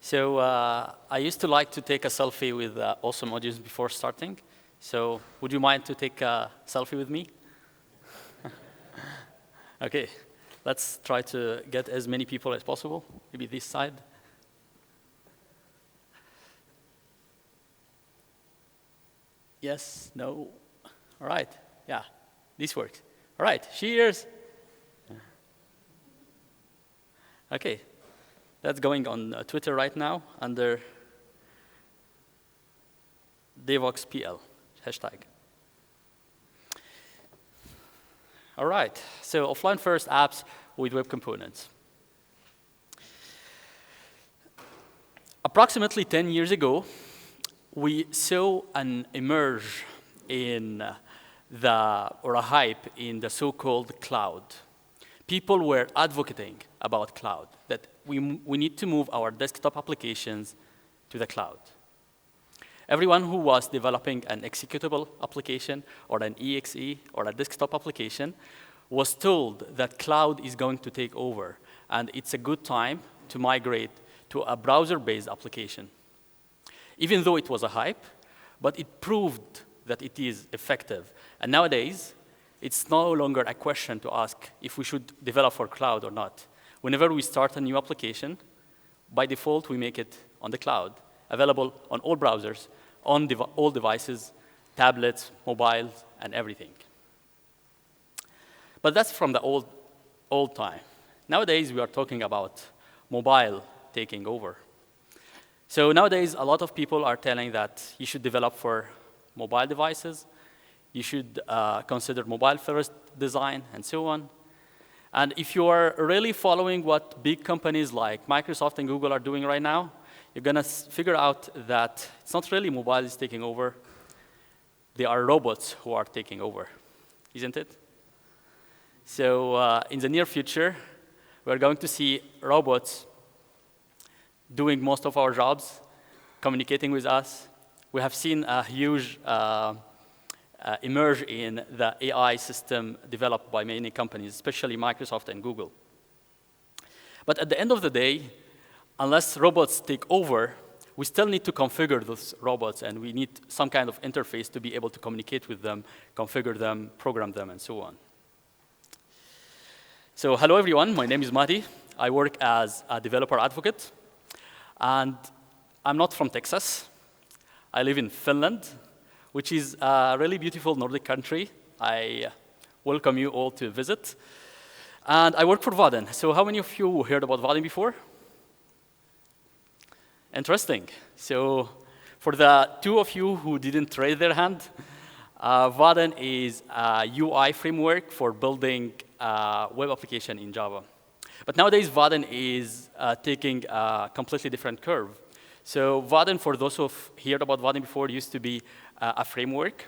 So I used to like to take a selfie with awesome audience before starting. So would you mind to take a selfie with me? OK, let's try to get as many people as possible. Maybe this side. Yes, no. All right, yeah, this works. All right, cheers. OK, that's going on Twitter right now under DevOxPL hashtag. All right, so offline first apps with web components. Approximately 10 years ago, we saw an emerge in or a hype in the so-called cloud. People were advocating about cloud, that we need to move our desktop applications to the cloud. Everyone who was developing an executable application or an EXE or a desktop application was told that cloud is going to take over, and it's a good time to migrate to a browser-based application. Even though it was a hype, but it proved that it is effective. And nowadays, it's no longer a question to ask if we should develop for cloud or not. Whenever we start a new application, by default, we make it on the cloud, available on all browsers, on all devices, tablets, mobiles, and everything. But that's from the old time. Nowadays, we are talking about mobile taking over. So nowadays, a lot of people are telling that you should develop for mobile devices, you should consider mobile-first design, and so on. And if you are really following what big companies like Microsoft and Google are doing right now, you're going to figure out that it's not really mobile is taking over. They are robots who are taking over, isn't it? So in the near future, we're going to see robots doing most of our jobs, communicating with us. We have seen a huge emerge in the AI system developed by many companies, especially Microsoft and Google. But at the end of the day, unless robots take over, we still need to configure those robots, and we need some kind of interface to be able to communicate with them, configure them, program them, and so on. So hello, everyone. My name is Mahdi. I work as a developer advocate. And I'm not from Texas. I live in Finland, which is a really beautiful Nordic country. I welcome you all to visit. And I work for Verdun. So how many of you heard about Verdun before? Interesting. So for the two of you who didn't raise their hand, Verdun is a UI framework for building a web application in Java. But nowadays, Verdun is taking a completely different curve. So Verdun, for those who have heard about Verdun before, used to be a framework.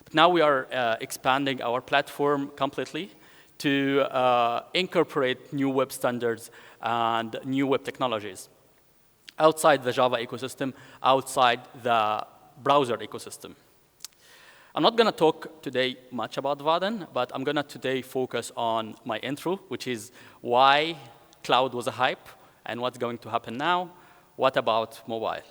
But now we are expanding our platform completely to incorporate new web standards and new web technologies outside the Java ecosystem, outside the browser ecosystem. I'm not going to talk today much about Verdun, but I'm going to today focus on my intro, which is why cloud was a hype and what's going to happen now. What about mobile?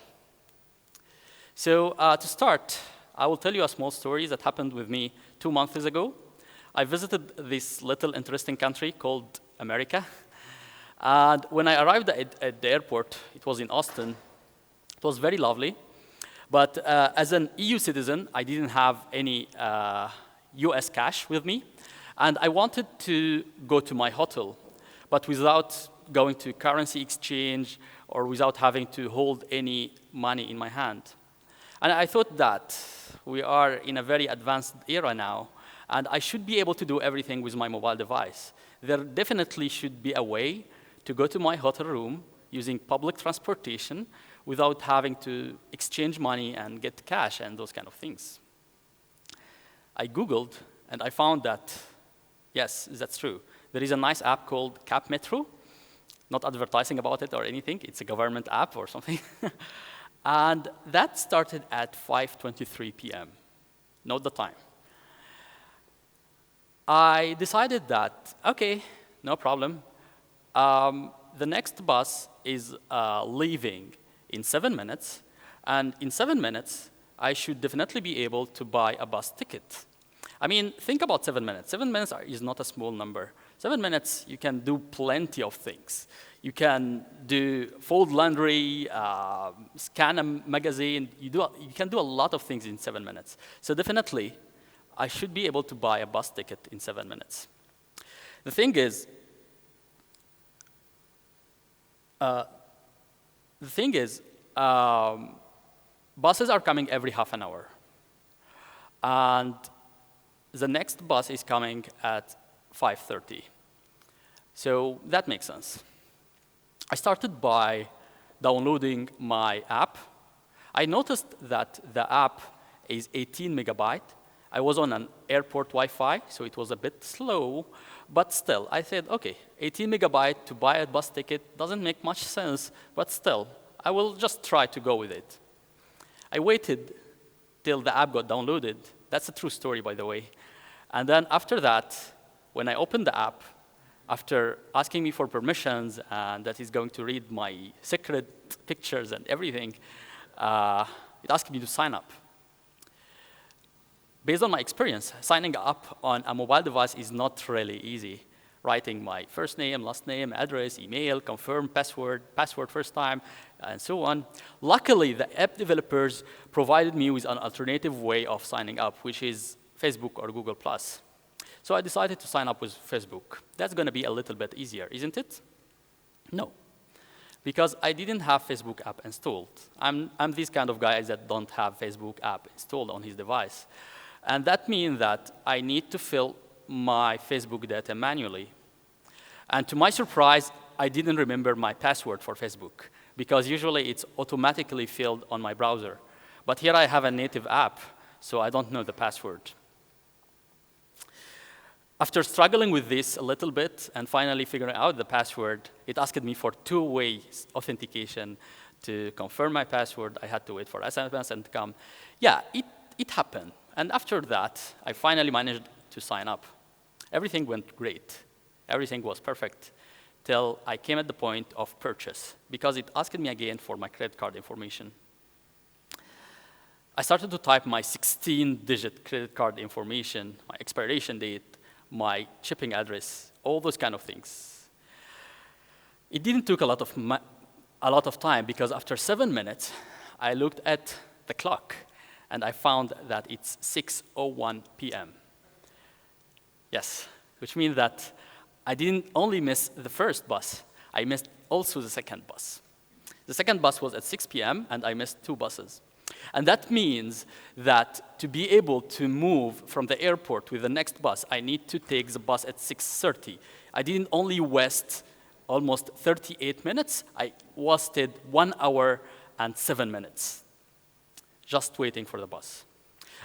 So to start, I will tell you a small story that happened with me 2 months ago. I visited this little interesting country called America. And when I arrived at the airport, it was in Austin. It was very lovely. But as an EU citizen, I didn't have any US cash with me. And I wanted to go to my hotel, but without going to currency exchange or without having to hold any money in my hand. And I thought that we are in a very advanced era now, and I should be able to do everything with my mobile device. There definitely should be a way to go to my hotel room using public transportation without having to exchange money and get cash and those kind of things. I Googled, and I found that, yes, that's true. There is a nice app called Cap Metro. Not advertising about it or anything. It's a government app or something. And that started at 5:23 p.m. Note the time. I decided that, OK, no problem. The next bus is leaving in 7 minutes. And in 7 minutes, I should definitely be able to buy a bus ticket. I mean, think about 7 minutes. 7 minutes is not a small number. 7 minutes, you can do plenty of things. You can do fold laundry, scan a magazine. You can do a lot of things in 7 minutes. So definitely, I should be able to buy a bus ticket in 7 minutes. The thing is, buses are coming every half an hour. And the next bus is coming at 5:30. So that makes sense. I started by downloading my app. I noticed that the app is 18 megabyte. I was on an airport Wi-Fi, so it was a bit slow. But still, I said, OK, 18 megabyte to buy a bus ticket doesn't make much sense. But still, I will just try to go with it. I waited till the app got downloaded. That's a true story, by the way. And then after that, when I opened the app, after asking me for permissions and that is going to read my secret pictures and everything, it asked me to sign up. Based on my experience, signing up on a mobile device is not really easy. Writing my first name, last name, address, email, confirm password first time, and so on. Luckily, the app developers provided me with an alternative way of signing up, which is Facebook or Google+. So I decided to sign up with Facebook. That's going to be a little bit easier, isn't it? No, because I didn't have Facebook app installed. I'm this kind of guy that don't have Facebook app installed on his device. And that means that I need to fill my Facebook data manually. And to my surprise, I didn't remember my password for Facebook, because usually it's automatically filled on my browser. But here I have a native app, so I don't know the password. After struggling with this a little bit and finally figuring out the password, it asked me for two-way authentication to confirm my password. I had to wait for SMS and come. Yeah, it happened. And after that, I finally managed to sign up. Everything went great. Everything was perfect till I came at the point of purchase, because it asked me again for my credit card information. I started to type my 16-digit credit card information, my expiration date, my shipping address, all those kind of things. It didn't take a lot of time, because after 7 minutes, I looked at the clock, and I found that it's 6:01 p.m. Yes, which means that I didn't only miss the first bus, I missed also the second bus. The second bus was at 6 p.m., and I missed 2 buses. And that means that to be able to move from the airport with the next bus, I need to take the bus at 6:30. I didn't only waste almost 38 minutes, I wasted 1 hour and 7 minutes just waiting for the bus.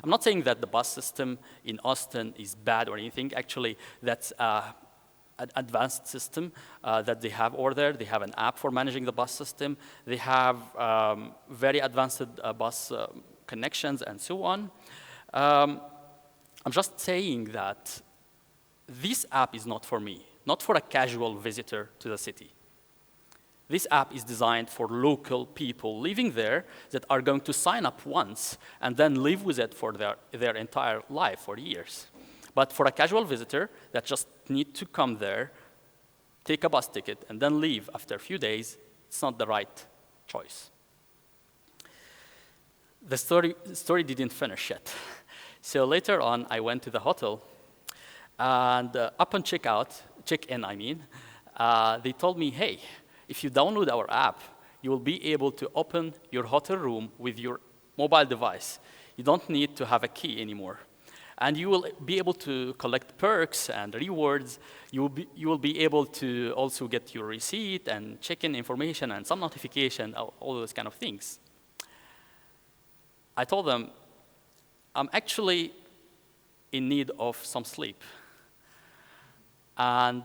I'm not saying that the bus system in Austin is bad or anything. Actually, that's an advanced system that they have over there. They have an app for managing the bus system. They have very advanced bus connections and so on. I'm just saying that this app is not for me, not for a casual visitor to the city. This app is designed for local people living there that are going to sign up once and then live with it for their entire life, for years. But for a casual visitor that just need to come there, take a bus ticket, and then leave after a few days, it's not the right choice. The story didn't finish yet. So later on, I went to the hotel, and upon check-in, they told me, hey, if you download our app, you will be able to open your hotel room with your mobile device. You don't need to have a key anymore. And you will be able to collect perks and rewards. You will be able to also get your receipt and check-in information and some notification, all those kind of things. I told them, I'm actually in need of some sleep. And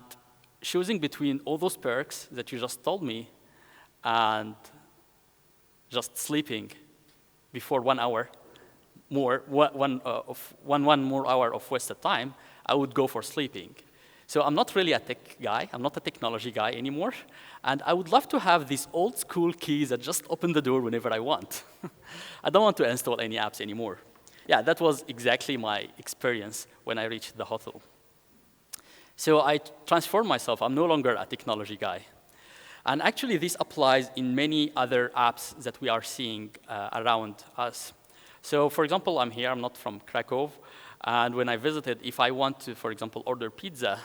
choosing between all those perks that you just told me and just sleeping before 1 hour more, one more hour of wasted time, I would go for sleeping. So I'm not really a tech guy. I'm not a technology guy anymore. And I would love to have these old school keys that just open the door whenever I want. I don't want to install any apps anymore. Yeah, that was exactly my experience when I reached the hotel. So I transformed myself. I'm no longer a technology guy. And actually, this applies in many other apps that we are seeing around us. So for example, I'm here. I'm not from Krakow. And when I visited, if I want to, for example, order pizza,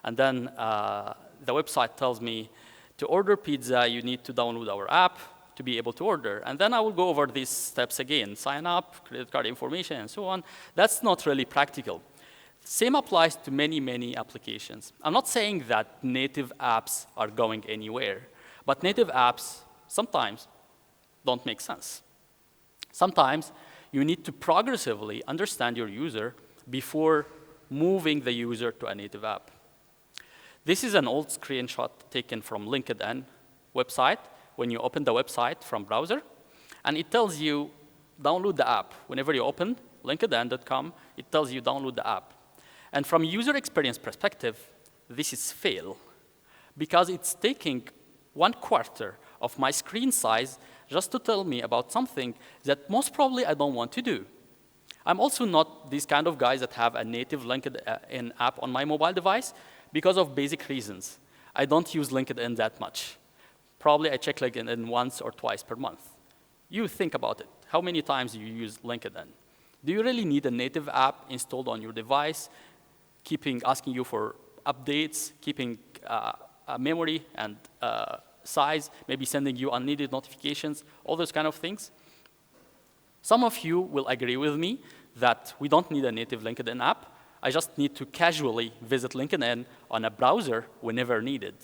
and then the website tells me, to order pizza, you need to download our app to be able to order. And then I will go over these steps again, sign up, credit card information, and so on. That's not really practical. Same applies to many, many applications. I'm not saying that native apps are going anywhere, but native apps sometimes don't make sense. Sometimes you need to progressively understand your user before moving the user to a native app. This is an old screenshot taken from LinkedIn website when you open the website from browser, and it tells you download the app. Whenever you open linkedin.com, it tells you download the app. And from user experience perspective, this is fail, because it's taking 1/4 of my screen size just to tell me about something that most probably I don't want to do. I'm also not these kind of guys that have a native LinkedIn app on my mobile device because of basic reasons. I don't use LinkedIn that much. Probably I check LinkedIn once or twice per month. You think about it. How many times do you use LinkedIn? Do you really need a native app installed on your device, asking you for updates, keeping a memory and size, maybe sending you unneeded notifications, all those kind of things? Some of you will agree with me that we don't need a native LinkedIn app. I just need to casually visit LinkedIn on a browser whenever needed.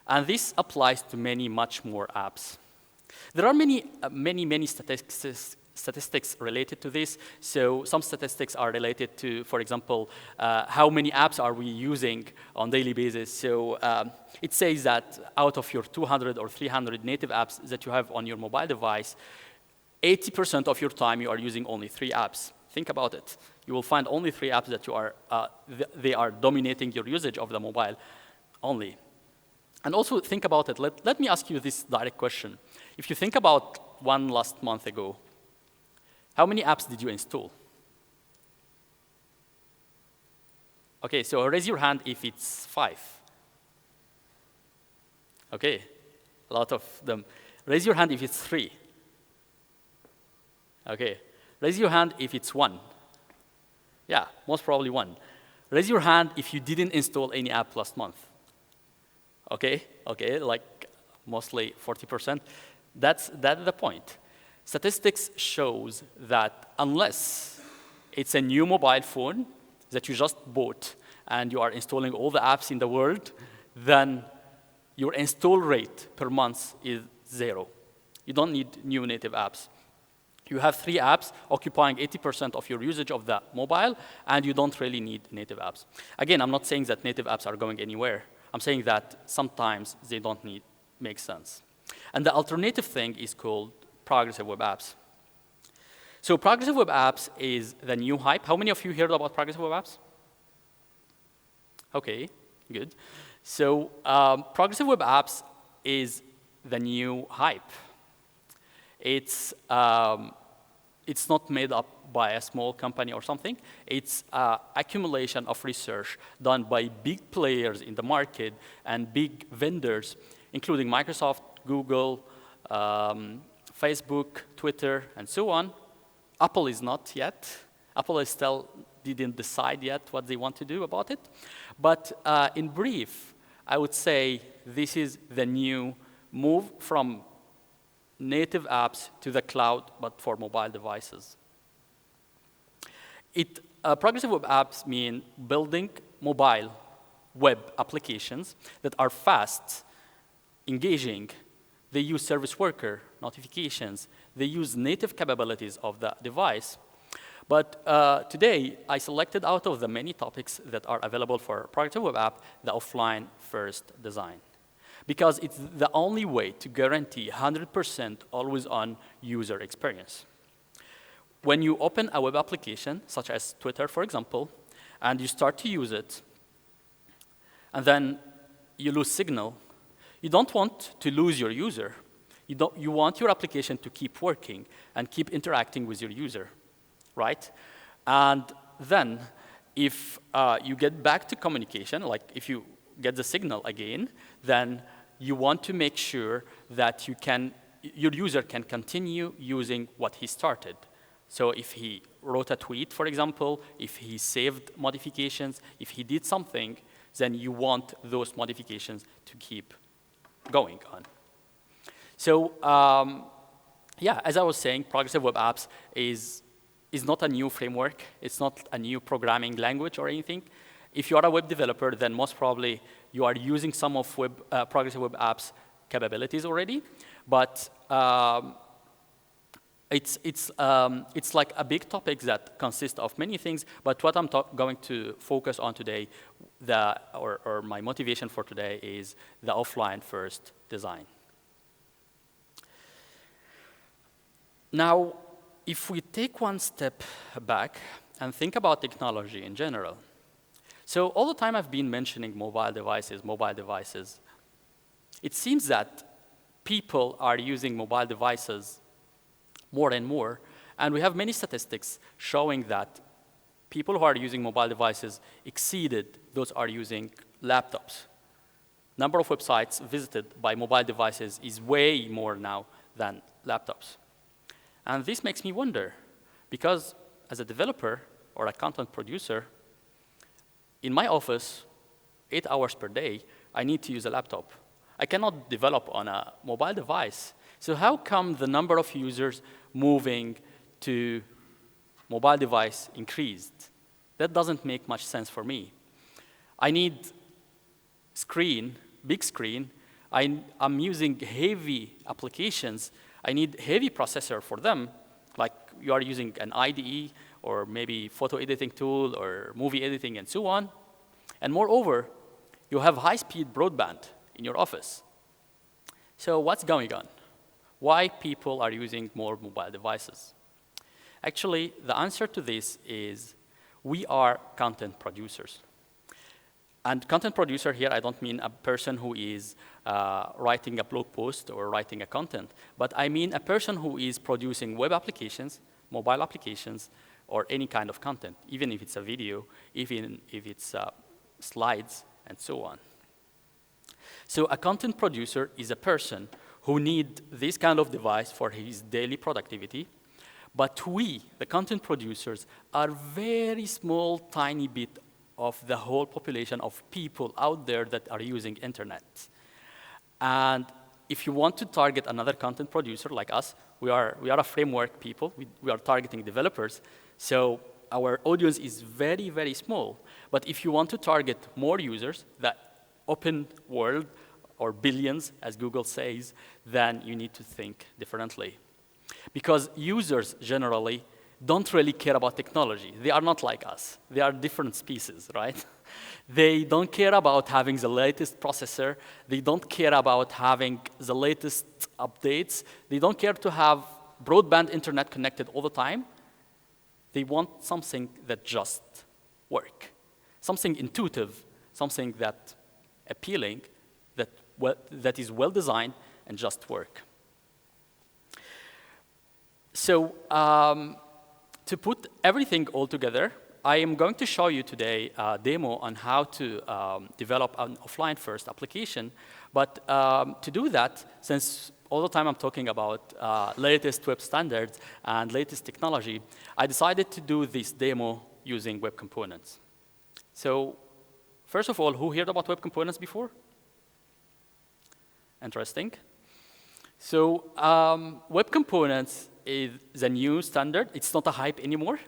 And this applies to much more apps. There are many statistics related to this. So some statistics are related to, for example, how many apps are we using on a daily basis. So it says that out of your 200 or 300 native apps that you have on your mobile device, 80% of your time you are using only 3 apps. Think about it. You will find only 3 apps that they are dominating your usage of the mobile only. And also think about it. Let me ask you this direct question. If you think about one last month ago, how many apps did you install? OK, so raise your hand if it's 5. OK, a lot of them. Raise your hand if it's 3. OK, raise your hand if it's 1. Yeah, most probably 1. Raise your hand if you didn't install any app last month. OK, like mostly 40%. That's the point. Statistics shows that unless it's a new mobile phone that you just bought and you are installing all the apps in the world, then your install rate per month is 0. You don't need new native apps. You have 3 apps occupying 80% of your usage of the mobile, and you don't really need native apps. Again, I'm not saying that native apps are going anywhere. I'm saying that sometimes they don't make sense. And the alternative thing is called progressive web apps. So progressive web apps is the new hype. How many of you heard about progressive web apps? OK, good. So progressive web apps is the new hype. It's not made up by a small company or something. It's accumulation of research done by big players in the market and big vendors, including Microsoft, Google, Facebook, Twitter, and so on. Apple is not yet. Apple is still didn't decide yet what they want to do about it. But in brief, I would say this is the new move from native apps to the cloud, but for mobile devices. Progressive web apps mean building mobile web applications that are fast, engaging. They use service worker notifications. They use native capabilities of the device. But today, I selected out of the many topics that are available for progressive web app, the offline first design. Because it's the only way to guarantee 100% always-on user experience. When you open a web application, such as Twitter, for example, and you start to use it, and then you lose signal, you don't want to lose your user. You want your application to keep working and keep interacting with your user, right? And then if you get back to communication, like if you get the signal again, then you want to make sure that your user can continue using what he started. So if he wrote a tweet, for example, if he saved modifications, if he did something, then you want those modifications to keep going on. So yeah, as I was saying, progressive web apps is not a new framework. It's not a new programming language or anything. If you are a web developer, then most probably you are using some of progressive web apps capabilities already. But it's like a big topic that consists of many things. But what I'm going to focus on today, or my motivation for today, is the offline first design. Now, if we take one step back and think about technology in general, so all the time I've been mentioning mobile devices. It seems that people are using mobile devices more and more, and we have many statistics showing that people who are using mobile devices exceeded those who are using laptops. Number of websites visited by mobile devices is way more now than laptops. And this makes me wonder, because as a developer or a content producer, in my office, 8 hours per day, I need to use a laptop. I cannot develop on a mobile device. So how come the number of users moving to mobile device increased? That doesn't make much sense for me. I need screen, big screen. I'm using heavy applications. I need heavy processor for them, like you are using an IDE or maybe photo editing tool or movie editing and so on. And moreover, you have high-speed broadband in your office. So what's going on? Why people are using more mobile devices? Actually, the answer to this is we are content producers. And content producer here, I don't mean a person who is writing a blog post or writing a content, but I mean a person who is producing web applications, mobile applications, or any kind of content, even if it's a video, even if it's slides, and so on. So a content producer is a person who needs this kind of device for his daily productivity, but we, the content producers, are very small, tiny bit of the whole population of people out there that are using internet. And if you want to target another content producer like us, we are a framework people. We are targeting developers. So our audience is very, very small. But if you want to target more users, that open world, or billions, as Google says, then you need to think differently. Because users generally don't really care about technology. They are not like us. They are different species, right? They don't care about having the latest processor. They don't care about having the latest updates. They don't care to have broadband internet connected all the time. They want something that just works. Something intuitive, something that appealing, that is well designed and just work. So to put everything all together, I am going to show you today a demo on how to develop an offline first application. But to do that, since all the time I'm talking about latest web standards and latest technology, I decided to do this demo using web components. So first of all, who heard about web components before? Interesting. So web components is the new standard. It's not a hype anymore.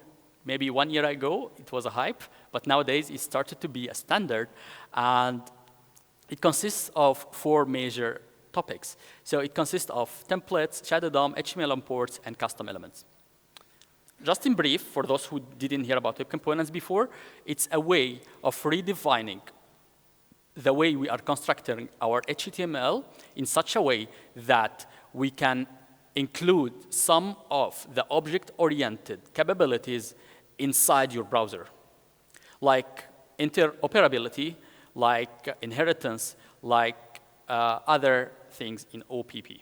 Maybe 1 year ago, it was a hype, but nowadays it started to be a standard, and it consists of 4 major topics. So it consists of templates, shadow DOM, HTML imports, and custom elements. Just in brief, for those who didn't hear about web components before, it's a way of redefining the way we are constructing our HTML in such a way that we can include some of the object-oriented capabilities inside your browser, like interoperability, like inheritance, like other things in OPP.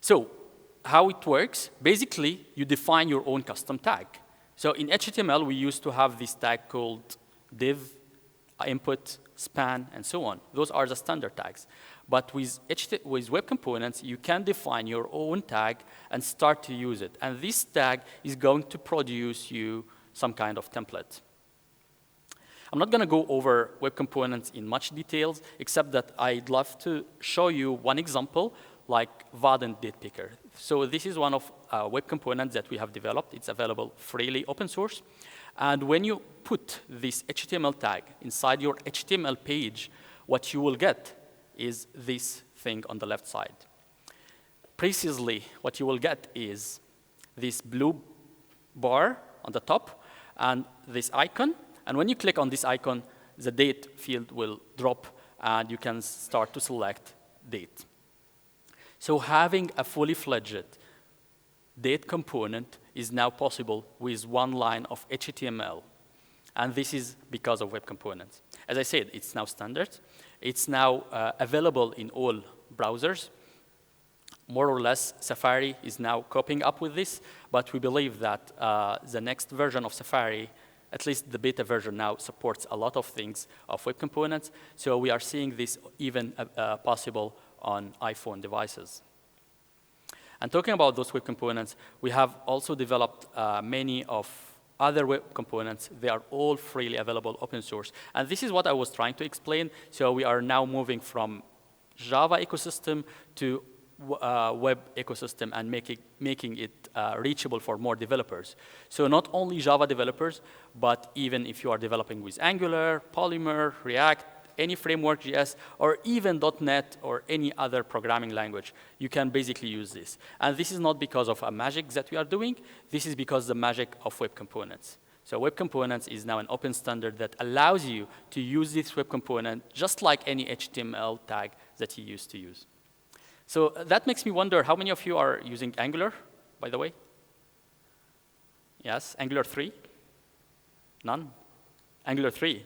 So how it works, basically, you define your own custom tag. So in HTML, we used to have this tag called div, input, span, and so on. Those are the standard tags. But with Web Components, you can define your own tag and start to use it. And this tag is going to produce you some kind of template. I'm not going to go over Web Components in much details, except that I'd love to show you one example, like Verdun date picker. So this is one of Web Components that we have developed. It's available freely, open source. And when you put this HTML tag inside your HTML page, what you will get is this thing on the left side. Precisely, what you will get is this blue bar on the top and this icon. And when you click on this icon, the date field will drop, and you can start to select date. So having a fully fledged date component is now possible with one line of HTML. And this is because of Web Components. As I said, it's now standard. It's now available in all browsers. More or less, Safari is now coping up with this, but we believe that the next version of Safari, at least the beta version now, supports a lot of things of Web Components. So we are seeing this even possible on iPhone devices. And talking about those Web Components, we have also developed many of other Web Components. They are all freely available, open source. And this is what I was trying to explain. So we are now moving from Java ecosystem to web ecosystem and making it reachable for more developers. So not only Java developers, but even if you are developing with Angular, Polymer, React, any framework, JS, or even .NET or any other programming language, you can basically use this. And this is not because of a magic that we are doing. This is because the magic of Web Components. So Web Components is now an open standard that allows you to use this Web Component just like any HTML tag that you used to use. So that makes me wonder, how many of you are using Angular, by the way? Yes, Angular 3? None? Angular 3?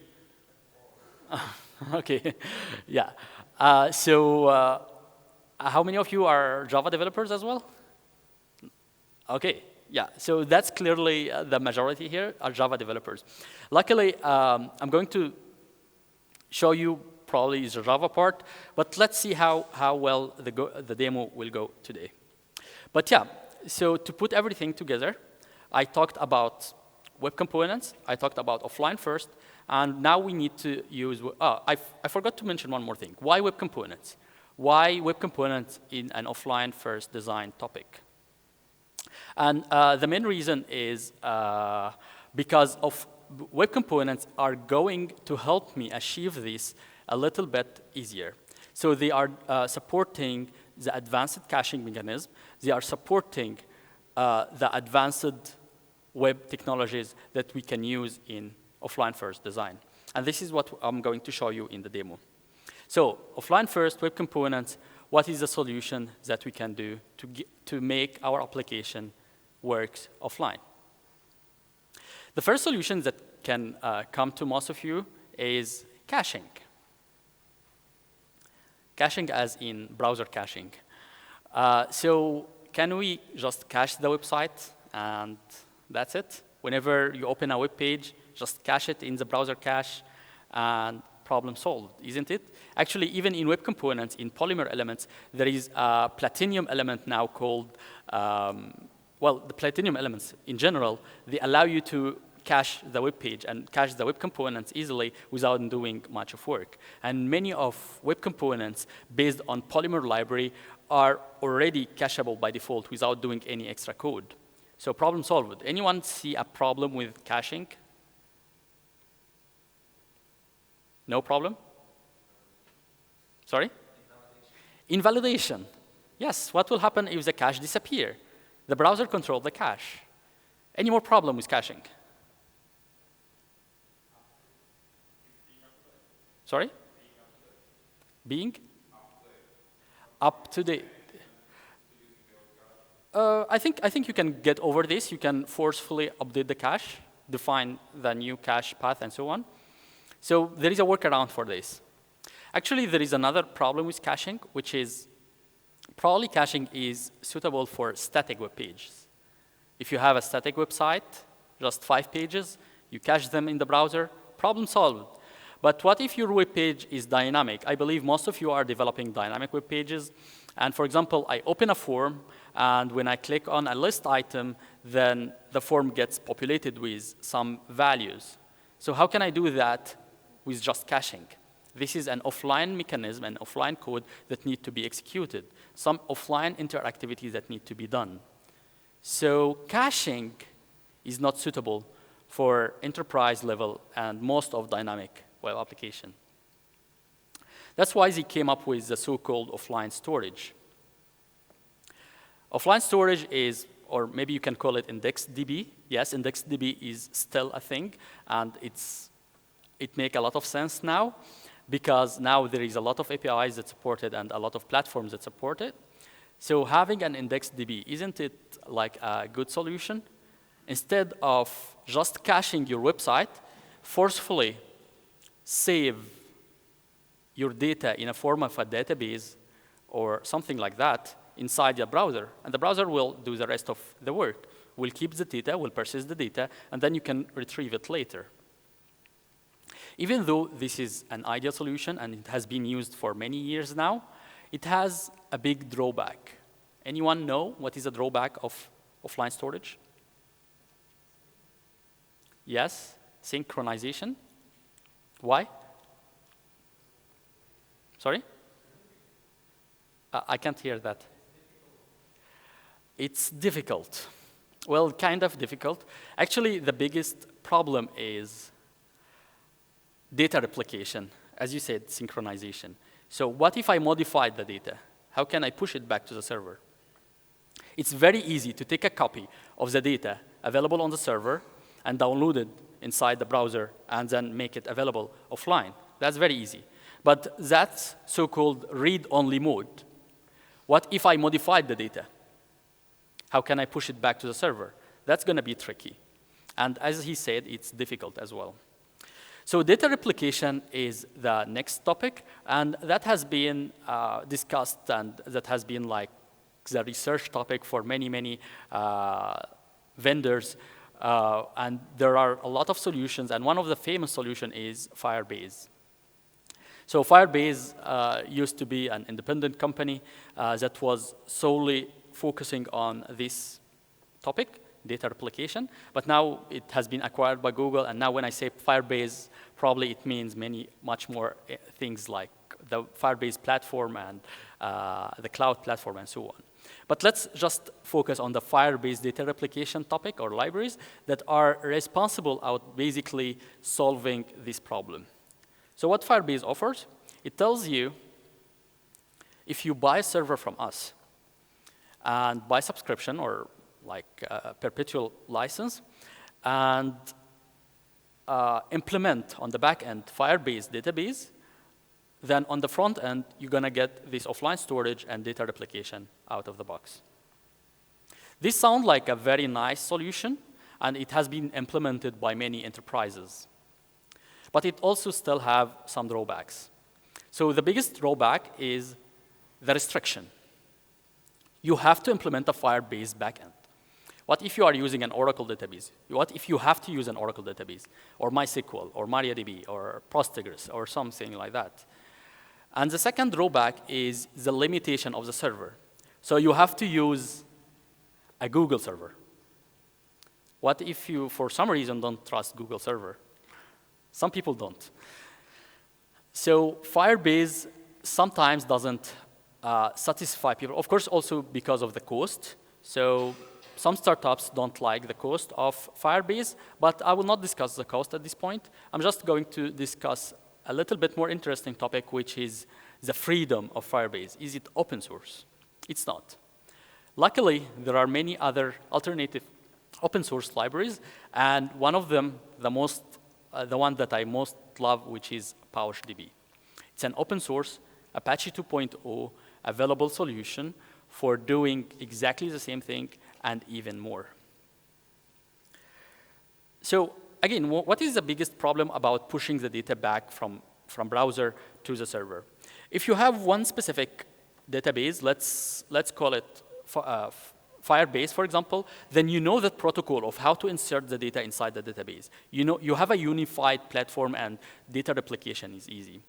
Okay, yeah. How many of you are Java developers as well? Okay, yeah. So that's clearly the majority here are Java developers. Luckily, I'm going to show you probably the Java part, but let's see how well the demo will go today. But yeah, so to put everything together, I talked about Web Components, I talked about offline first, and now we need to use, I forgot to mention one more thing. Why Web Components? Why Web Components in an offline first design topic? And the main reason is because of Web Components are going to help me achieve this a little bit easier. So they are supporting the advanced caching mechanism. They are supporting the advanced web technologies that we can use in offline first design. And this is what I'm going to show you in the demo. So offline first, Web Components, what is the solution that we can do to make our application works offline? The first solution that can come to most of you is caching. Caching as in browser caching. So can we just cache the website and that's it? Whenever you open a web page, just cache it in the browser cache and problem solved, isn't it? Actually, even in Web Components, in Polymer elements, there is a Platinum element now called, well, the Platinum elements in general, they allow you to cache the web page and cache the Web Components easily without doing much of work. And many of Web Components based on Polymer library are already cacheable by default without doing any extra code. So problem solved. Anyone see a problem with caching? No problem? Sorry? Invalidation. Yes, what will happen if the cache disappears? The browser controls the cache. Any more problem with caching? Sorry? Being? Up to date. I think you can get over this. You can forcefully update the cache, define the new cache path, and so on. So there is a workaround for this. Actually, there is another problem with caching, which is probably caching is suitable for static web pages. If you have a static website, just 5 pages, you cache them in the browser, problem solved. But what if your web page is dynamic? I believe most of you are developing dynamic web pages. And for example, I open a form, and when I click on a list item, then the form gets populated with some values. So how can I do that with just caching? This is an offline mechanism, an offline code that need to be executed, some offline interactivities that need to be done. So caching is not suitable for enterprise level and most of dynamic web application. That's why they came up with the so-called offline storage. Offline storage is, or maybe you can call it IndexedDB. Yes, IndexedDB is still a thing, and it makes a lot of sense now, because now there is a lot of APIs that support it and a lot of platforms that support it. So having an IndexedDB, isn't it like a good solution? Instead of just caching your website, forcefully save your data in a form of a database or something like that inside your browser, and the browser will do the rest of the work. We'll keep the data, we'll persist the data, and then you can retrieve it later. Even though this is an ideal solution and it has been used for many years now, it has a big drawback. Anyone know what is a drawback of offline storage? Yes, synchronization. Why? Sorry? I can't hear that. It's difficult. Well, kind of difficult. Actually, the biggest problem is data replication. As you said, synchronization. So what if I modified the data? How can I push it back to the server? It's very easy to take a copy of the data available on the server and download it inside the browser and then make it available offline. That's very easy. But that's so-called read-only mode. What if I modified the data? How can I push it back to the server? That's going to be tricky. And as he said, it's difficult as well. So data replication is the next topic, and that has been discussed, and that has been like the research topic for many, many vendors. And there are a lot of solutions, and one of the famous solutions is Firebase. So Firebase used to be an independent company that was solely focusing on this topic, data replication, but now it has been acquired by Google, and now when I say Firebase, probably it means much more things like the Firebase platform and the cloud platform and so on. But let's just focus on the Firebase data replication topic or libraries that are responsible out basically solving this problem. So what Firebase offers, it tells you if you buy a server from us and by subscription or like a perpetual license and implement on the back end Firebase database, then on the front end, you're going to get this offline storage and data replication out of the box. This sounds like a very nice solution, and it has been implemented by many enterprises. But it also still have some drawbacks. So the biggest drawback is the restriction. You have to implement a Firebase backend. What if you are using an Oracle database? What if you have to use an Oracle database, or MySQL, or MariaDB, or Postgres, or something like that? And the second drawback is the limitation of the server. So you have to use a Google server. What if you, for some reason, don't trust Google server? Some people don't. So Firebase sometimes doesn't satisfy people. Of course, also because of the cost. So some startups don't like the cost of Firebase, but I will not discuss the cost at this point. I'm just going to discuss a little bit more interesting topic, which is the freedom of Firebase. Is it open source? It's not. Luckily, there are many other alternative open source libraries, and one of them, the one that I most love, which is CouchDB. It's an open source Apache 2.0 available solution for doing exactly the same thing and even more. So again, what is the biggest problem about pushing the data back from browser to the server? If you have one specific database, let's call it Firebase, for example, then you know the protocol of how to insert the data inside the database. You have a unified platform and data replication is easy.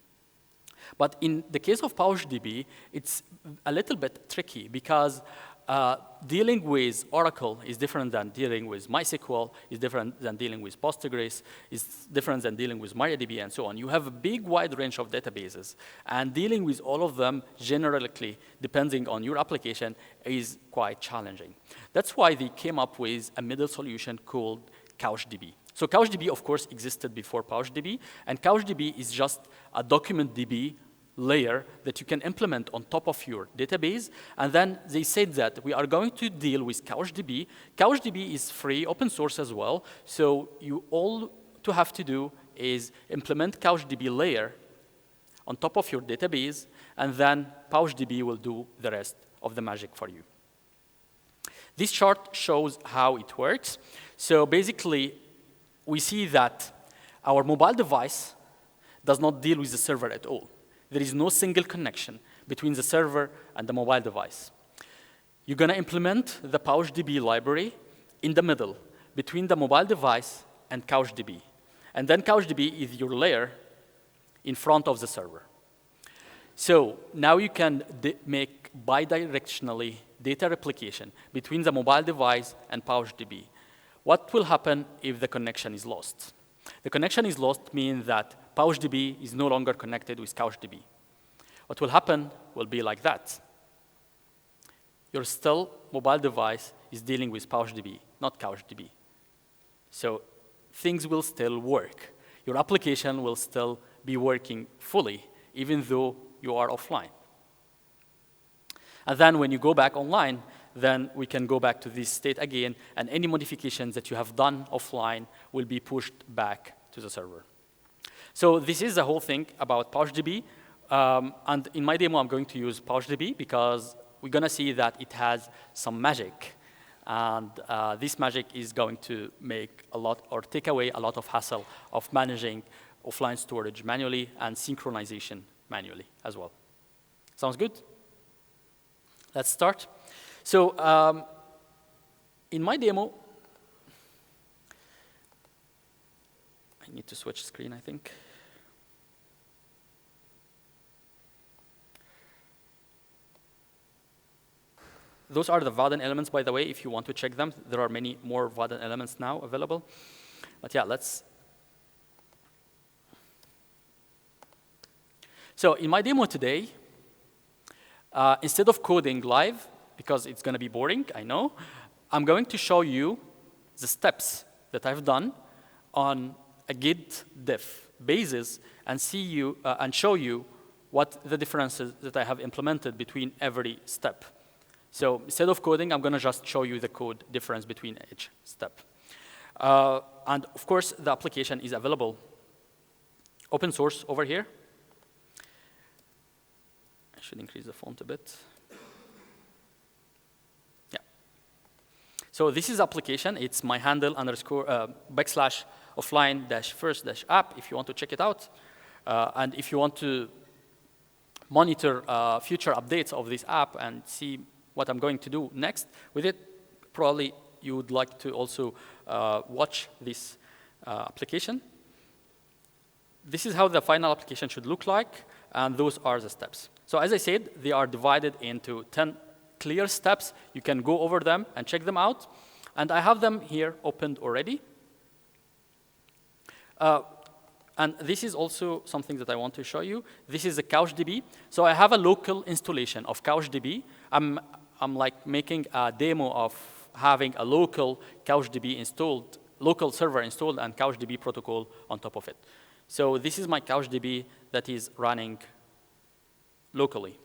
But in the case of CouchDB, it's a little bit tricky because dealing with Oracle is different than dealing with MySQL, is different than dealing with Postgres, is different than dealing with MariaDB, and so on. You have a big, wide range of databases, and dealing with all of them, generally, depending on your application, is quite challenging. That's why they came up with a middle solution called CouchDB. So CouchDB, of course, existed before PouchDB, and CouchDB is just a document DB layer that you can implement on top of your database. And then they said that we are going to deal with CouchDB. CouchDB is free, open source as well. So all you have to do is implement CouchDB layer on top of your database, and then CouchDB will do the rest of the magic for you. This chart shows how it works. So basically, we see that our mobile device does not deal with the server at all. There is no single connection between the server and the mobile device. You're going to implement the CouchDB library in the middle between the mobile device and CouchDB. And then CouchDB is your layer in front of the server. So now you can make bidirectionally data replication between the mobile device and CouchDB. What will happen if the connection is lost? The connection is lost means that CouchDB is no longer connected with CouchDB. What will happen will be like that. Your still mobile device is dealing with CouchDB, not CouchDB. So things will still work. Your application will still be working fully, even though you are offline. And then when you go back online, then we can go back to this state again, and any modifications that you have done offline will be pushed back to the server. So this is the whole thing about CouchDB. And in my demo, I'm going to use CouchDB because we're going to see that it has some magic. And this magic is going to make a lot, or take away a lot of hassle of managing offline storage manually and synchronization manually as well. Sounds good? Let's start. So in my demo, I need to switch screen, I think. Those are the Verdun elements, by the way, if you want to check them. There are many more Verdun elements now available. But yeah, let's. So in my demo today, instead of coding live, because it's going to be boring, I know, I'm going to show you the steps that I've done on a Git diff basis and show you what the differences that I have implemented between every step. So instead of coding, I'm going to just show you the code difference between each step. And of course, the application is available open source over here. I should increase the font a bit. Yeah. So this is the application. It's my handle _ /offline-first-app if you want to check it out. And if you want to monitor future updates of this app and see what I'm going to do next with it, probably you would like to also watch this application. This is how the final application should look like, and those are the steps. So as I said, they are divided into 10 clear steps. You can go over them and check them out. And I have them here opened already. And this is also something that I want to show you. This is the CouchDB. So I have a local installation of CouchDB. I'm like making a demo of having a local CouchDB installed, local server installed, and CouchDB protocol on top of it. So this is my CouchDB that is running locally.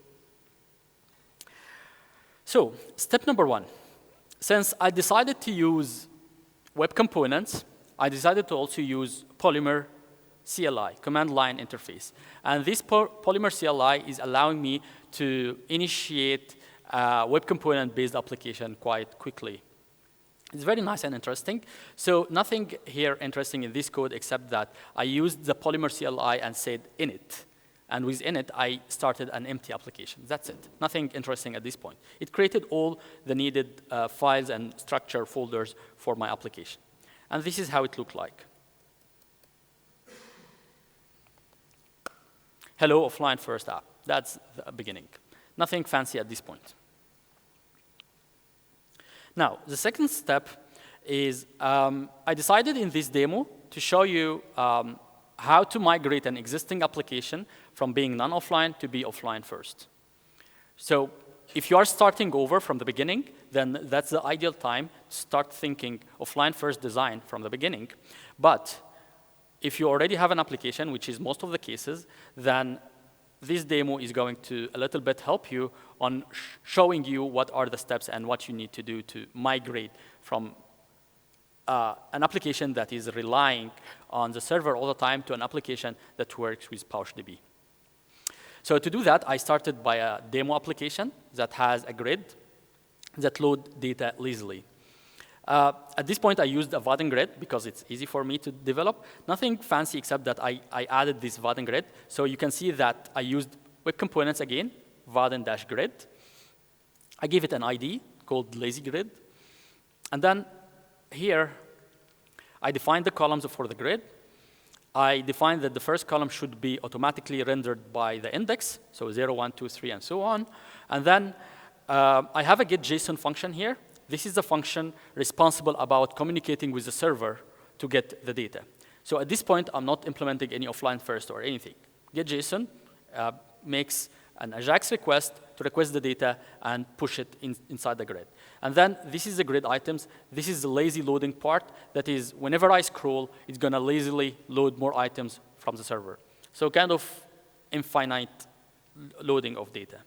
So step number 1. Since I decided to use WebComponents, I decided to also use Polymer CLI, command line interface. And this Polymer CLI is allowing me to initiate a web component-based application quite quickly. It's very nice and interesting. So nothing here interesting in this code except that I used the Polymer CLI and said init. And with init, I started an empty application. That's it. Nothing interesting at this point. It created all the needed files and structure folders for my application. And this is how it looked like. Hello, offline first app. That's the beginning. Nothing fancy at this point. Now, the second step is I decided in this demo to show you how to migrate an existing application from being non-offline to be offline first. So if you are starting over from the beginning, then that's the ideal time to start thinking offline first design from the beginning. But if you already have an application, which is most of the cases, then this demo is going to a little bit help you on showing you what are the steps and what you need to do to migrate from an application that is relying on the server all the time to an application that works with CouchDB. So to do that, I started by a demo application that has a grid that loads data lazily. At this point, I used a Verdun grid because it's easy for me to develop. Nothing fancy except that I added this Verdun grid. So you can see that I used WebComponents again, Verdun-grid. I gave it an ID called lazy grid. And then here, I defined the columns for the grid. I defined that the first column should be automatically rendered by the index, so 0, 1, 2, 3, and so on. And then I have a getJSON function here. This is the function responsible about communicating with the server to get the data. So at this point, I'm not implementing any offline first or anything. GetJSON makes an AJAX request to request the data and push it inside the grid. And then this is the grid items. This is the lazy loading part. That is, whenever I scroll, it's going to lazily load more items from the server. So kind of infinite loading of data.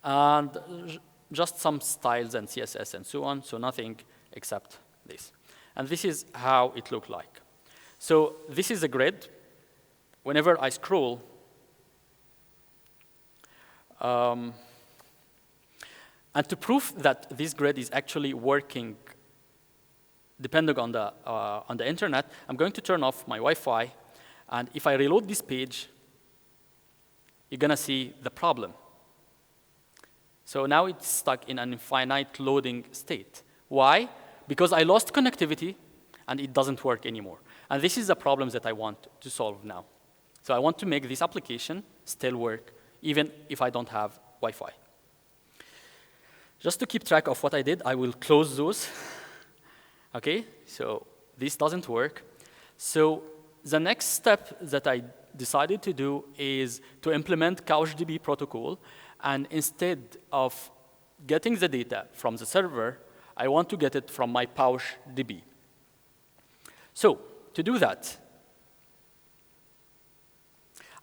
And just some styles and CSS and so on, so nothing except this. And this is how it looked like. So this is the grid. Whenever I scroll, and to prove that this grid is actually working depending on the internet, I'm going to turn off my Wi-Fi. And if I reload this page, you're going to see the problem. So now it's stuck in an infinite loading state. Why? Because I lost connectivity, and it doesn't work anymore. And this is the problem that I want to solve now. So I want to make this application still work, even if I don't have Wi-Fi. Just to keep track of what I did, I will close those. OK, so this doesn't work. So the next step that I decided to do is to implement CouchDB protocol. And instead of getting the data from the server, I want to get it from my CouchDB. So to do that,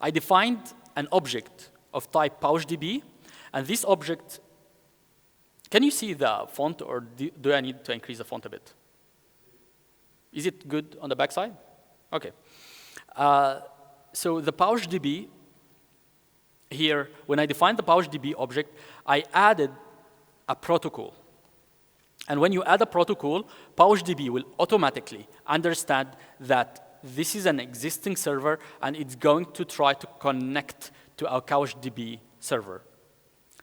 I defined an object of type CouchDB. And this object, can you see the font, or do I need to increase the font a bit? Is it good on the backside? OK. So the CouchDB, here, when I defined the CouchDB object, I added a protocol. And when you add a protocol, CouchDB will automatically understand that this is an existing server, and it's going to try to connect to our CouchDB server.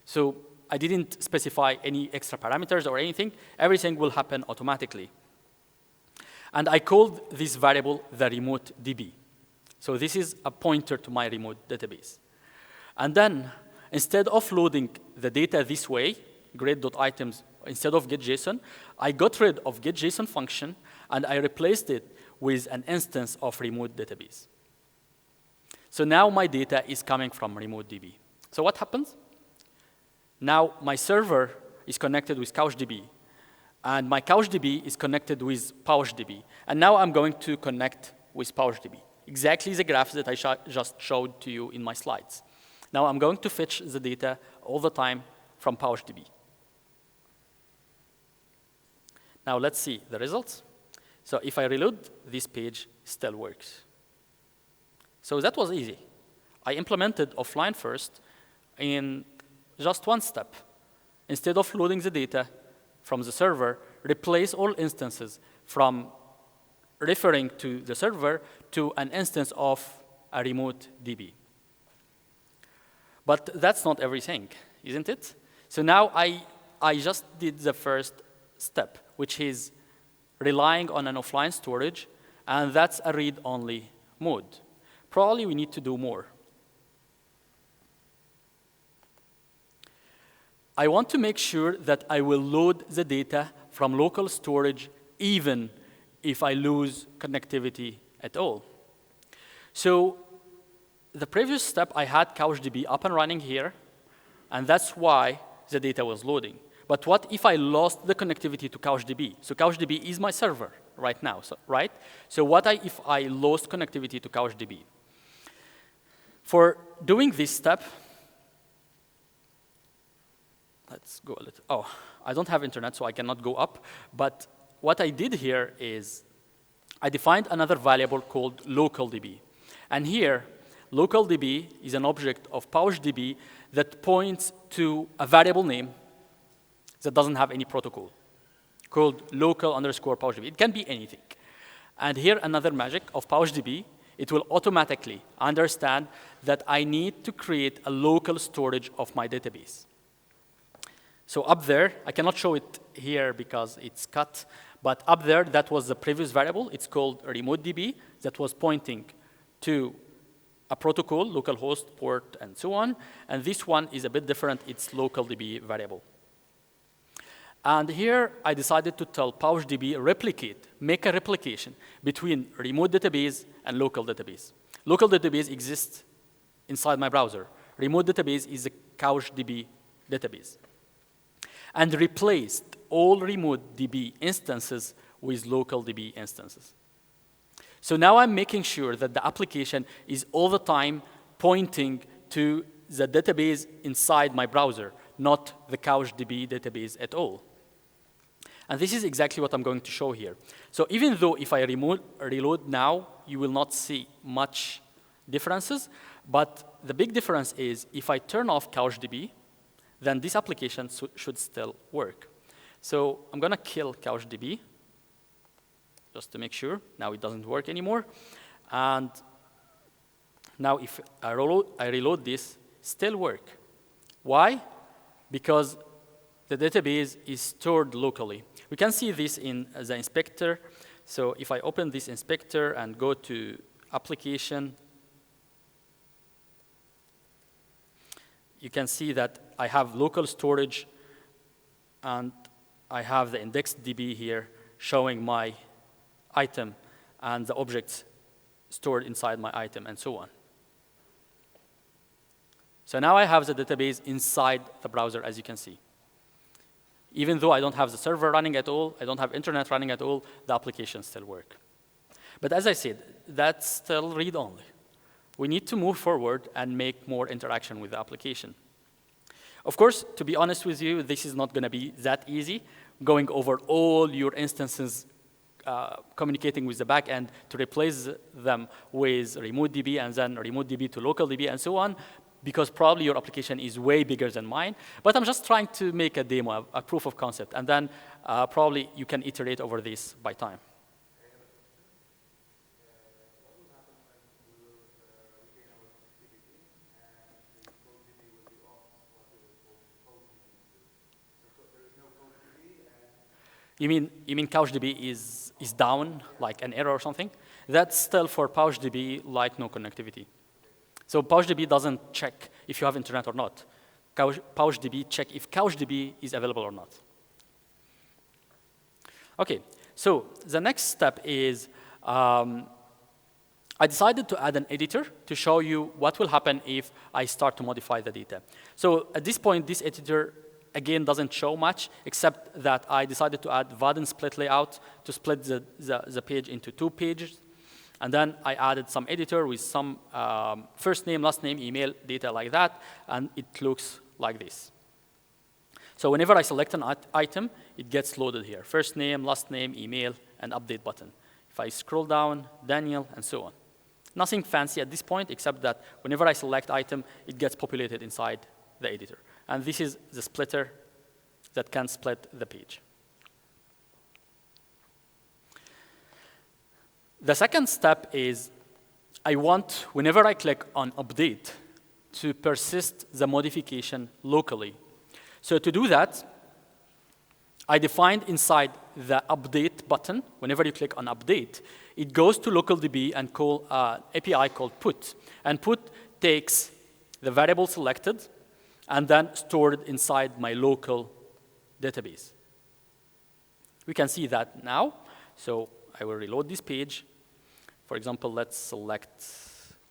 So I didn't specify any extra parameters or anything. Everything will happen automatically. And I called this variable the remote DB. So this is a pointer to my remote database. And then, instead of loading the data this way, grid.items, instead of getJSON, I got rid of getJSON function, and I replaced it with an instance of remote database. So now my data is coming from remote DB. So what happens? Now my server is connected with CouchDB, and my CouchDB is connected with PouchDB. And now I'm going to connect with PouchDB. Exactly the graph that I just showed to you in my slides. Now I'm going to fetch the data all the time from PouchDB. Now let's see the results. So if I reload, this page still works. So that was easy. I implemented offline first in just one step. Instead of loading the data from the server replace all instances from referring to the server to an instance of a remote DB. But that's not everything, isn't it? So now I just did the first step, which is relying on an offline storage, and that's a read-only mode. Probably we need to do more. I want to make sure that I will load the data from local storage even if I lose connectivity at all. So the previous step, I had CouchDB up and running here, and that's why the data was loading. But what if I lost the connectivity to CouchDB? So CouchDB is my server right now, right? So what if I lost connectivity to CouchDB? For doing this step, let's go a little. Oh, I don't have internet, so I cannot go up. But what I did here is I defined another variable called localDB. And here, localDB is an object of PouchDB that points to a variable name that doesn't have any protocol, called local_PouchDB. It can be anything. And here, another magic of PouchDB, it will automatically understand that I need to create a local storage of my database. So up there, I cannot show it here because it's cut, but up there, that was the previous variable. It's called remoteDB that was pointing to a protocol, localhost, port, and so on. And this one is a bit different. It's localDB variable. And here, I decided to tell PouchDB replicate, make a replication between remote database and local database. Local database exists inside my browser. Remote database is a CouchDB database. And replaced all remote DB instances with local DB instances. So now I'm making sure that the application is all the time pointing to the database inside my browser, not the CouchDB database at all. And this is exactly what I'm going to show here. So even though if I reload now, you will not see much differences, but the big difference is if I turn off CouchDB, then this application should still work. So I'm going to kill CouchDB just to make sure. Now it doesn't work anymore. And now if I reload this, still work. Why? Because the database is stored locally. We can see this in the inspector. So if I open this inspector and go to application, you can see that I have local storage, and I have the indexedDB here showing my item and the objects stored inside my item, and so on. So now I have the database inside the browser, as you can see. Even though I don't have the server running at all, I don't have internet running at all, the applications still work. But as I said, that's still read-only. We need to move forward and make more interaction with the application. Of course, to be honest with you, this is not going to be that easy, going over all your instances, communicating with the backend to replace them with remoteDB and then remoteDB to localDB and so on, because probably your application is way bigger than mine. But I'm just trying to make a demo, a proof of concept, and then probably you can iterate over this by time. You mean CouchDB is down, like an error or something? That's still for PouchDB, like no connectivity. So PouchDB doesn't check if you have internet or not. PouchDB check if CouchDB is available or not. OK, so the next step is I decided to add an editor to show you what will happen if I start to modify the data. So at this point, this editor again doesn't show much, except that I decided to add Verdun split layout to split the page into 2 pages. And then I added some editor with some first name, last name, email, data like that, and it looks like this. So whenever I select an item, it gets loaded here. First name, last name, email, and update button. If I scroll down, Daniel, and so on. Nothing fancy at this point, except that whenever I select item, it gets populated inside the editor. And this is the splitter that can split the page. The second step is I want, whenever I click on update, to persist the modification locally. So to do that, I defined inside the update button, whenever you click on update, it goes to localDB and call API called put. And put takes the variable selected and then stored inside my local database. We can see that now. So I will reload this page. For example, let's select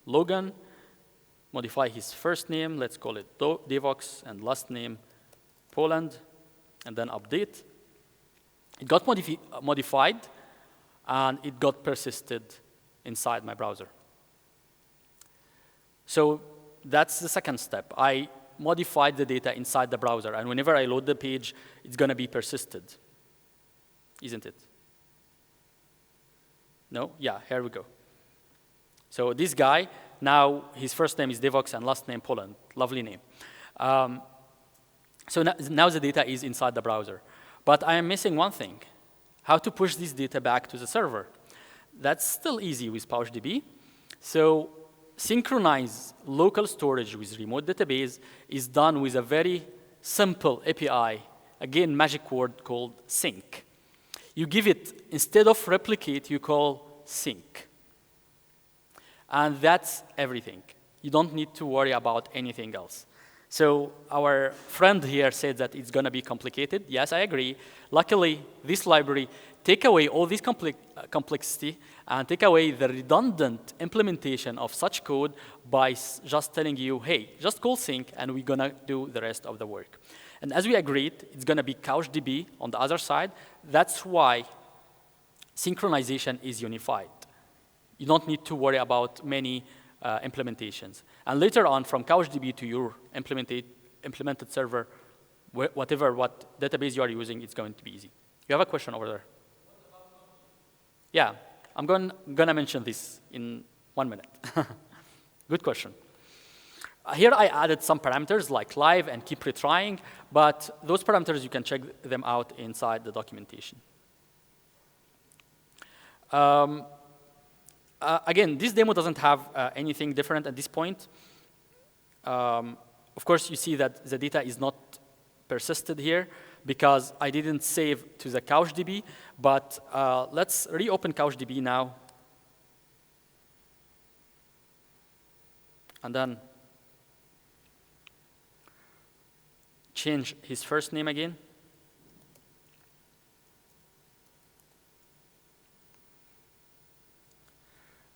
Logan, modify his first name. Let's call it Devox, and last name Poland, and then update. It got modified, and it got persisted inside my browser. So that's the second step. I modified the data inside the browser, and whenever I load the page, it's going to be persisted, isn't it? No? Yeah, here we go. So this guy, now his first name is Devox and last name Poland. Lovely name. So now the data is inside the browser. But I am missing one thing, how to push this data back to the server. That's still easy with CouchDB. So synchronize local storage with remote database is done with a very simple API, again, magic word called sync. You give it, instead of replicate, you call sync. And that's everything. You don't need to worry about anything else. So our friend here said that it's going to be complicated. Yes, I agree. Luckily, this library take away all this complexity and take away the redundant implementation of such code by just telling you, hey, just call sync, and we're going to do the rest of the work. And as we agreed, it's going to be CouchDB on the other side. That's why synchronization is unified. You don't need to worry about many implementations. And later on, from CouchDB to your implemented server, what database you are using, it's going to be easy. You have a question over there? Yeah, I'm going to mention this in 1 minute. Good question. Here I added some parameters like live and keep retrying, but those parameters, you can check them out inside the documentation. Again, this demo doesn't have anything different at this point. Of course, you see that the data is not persisted here because I didn't save to the CouchDB, but let's reopen CouchDB now. And then change his first name again.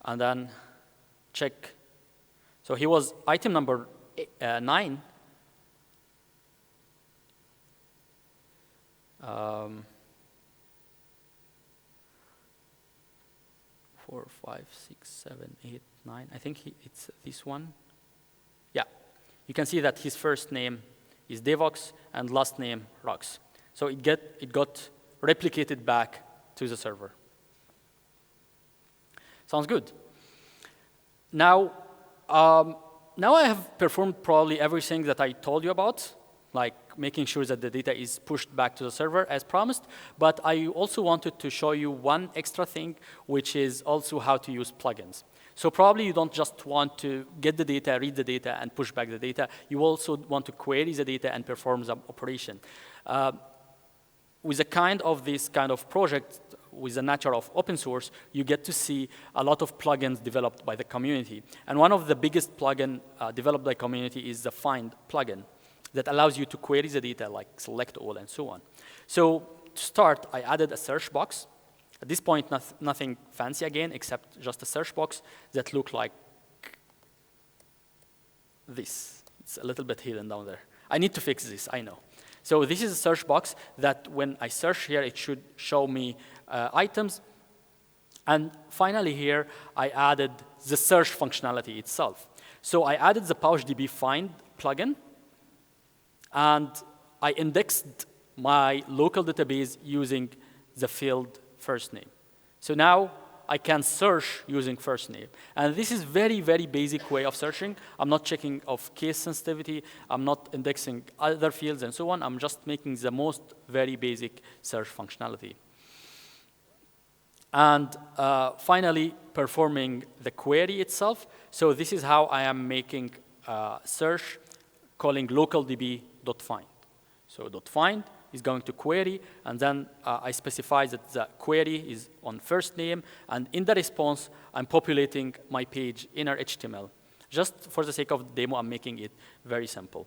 And then check. So he was item number 9. 4, 5, 6, 7, 8, 9. I think it's this one. Yeah. You can see that his first name is Devox and last name Rox. So it got replicated back to the server. Sounds good. Now I have performed probably everything that I told you about, like making sure that the data is pushed back to the server as promised, but I also wanted to show you one extra thing, which is also how to use plugins. So probably you don't just want to get the data, read the data, and push back the data. You also want to query the data and perform the operation. With this kind of project, with the nature of open source, you get to see a lot of plugins developed by the community. And one of the biggest plugins developed by community is the find plugin that allows you to query the data, like select all and so on. So to start, I added a search box. At this point, nothing fancy again, except just a search box that look like this. It's a little bit hidden down there. I need to fix this, I know. So this is a search box that when I search here, it should show me items. And finally here, I added the search functionality itself. So I added the CouchDB find plugin, and I indexed my local database using the field first name. So now I can search using first name. And this is very, very basic way of searching. I'm not checking of case sensitivity. I'm not indexing other fields and so on. I'm just making the most very basic search functionality. And finally, performing the query itself. So this is how I am making search, calling localDB.find. So .find is going to query, and then I specify that the query is on first name, and in the response, I'm populating my page inner HTML. Just for the sake of the demo, I'm making it very simple.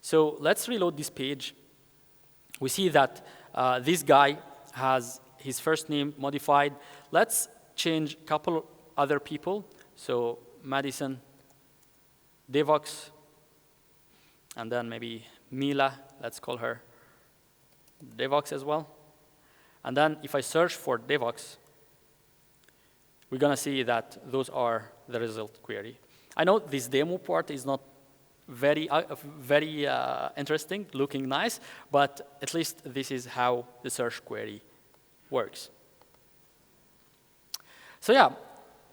So let's reload this page. We see that this guy has his first name modified. Let's change a couple other people. So Madison, Devox, and then maybe Mila, let's call her Devox as well. And then if I search for Devox, we're going to see that those are the result query. I know this demo part is not very interesting, looking nice, but at least this is how the search query works. So yeah,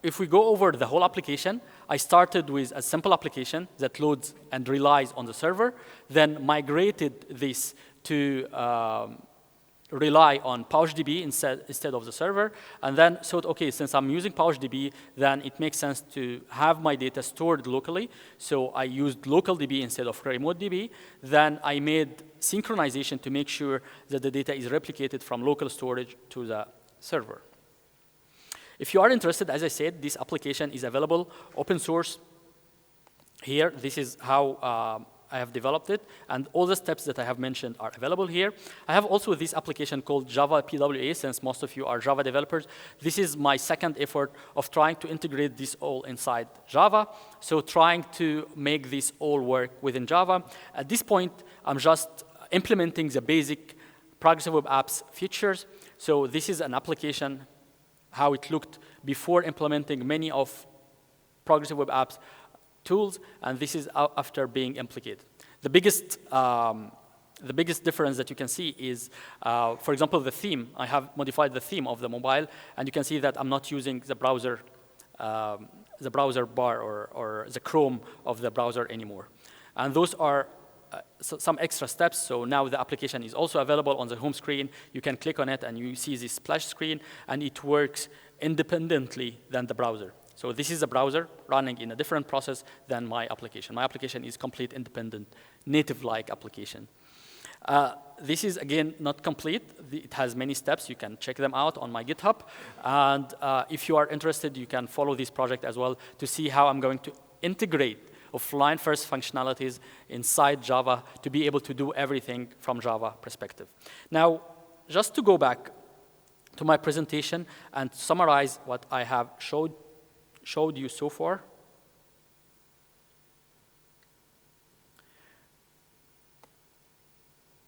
if we go over the whole application, I started with a simple application that loads and relies on the server, then migrated this to rely on CouchDB instead of the server, and then thought, okay, since I'm using CouchDB, then it makes sense to have my data stored locally. So I used localDB instead of RemoteDB. Then I made synchronization to make sure that the data is replicated from local storage to the server. If you are interested, as I said, this application is available open source. Here, this is how I have developed it, and all the steps that I have mentioned are available here. I have also this application called Java PWA, since most of you are Java developers. This is my second effort of trying to integrate this all inside Java, so trying to make this all work within Java. At this point, I'm just implementing the basic progressive web apps features. So this is an application, how it looked before implementing many of progressive web apps tools, and this is after being implicated. The biggest difference that you can see is, for example, the theme. I have modified the theme of the mobile, and you can see that I'm not using the browser bar or the Chrome of the browser anymore. And those are some extra steps. So now the application is also available on the home screen. You can click on it, and you see this splash screen, and it works independently than the browser. So this is a browser running in a different process than my application. My application is complete independent, native-like application. This is, again, not complete. It has many steps. You can check them out on my GitHub. And if you are interested, you can follow this project as well to see how I'm going to integrate offline-first functionalities inside Java to be able to do everything from Java perspective. Now, just to go back to my presentation and summarize what I have showed you so far.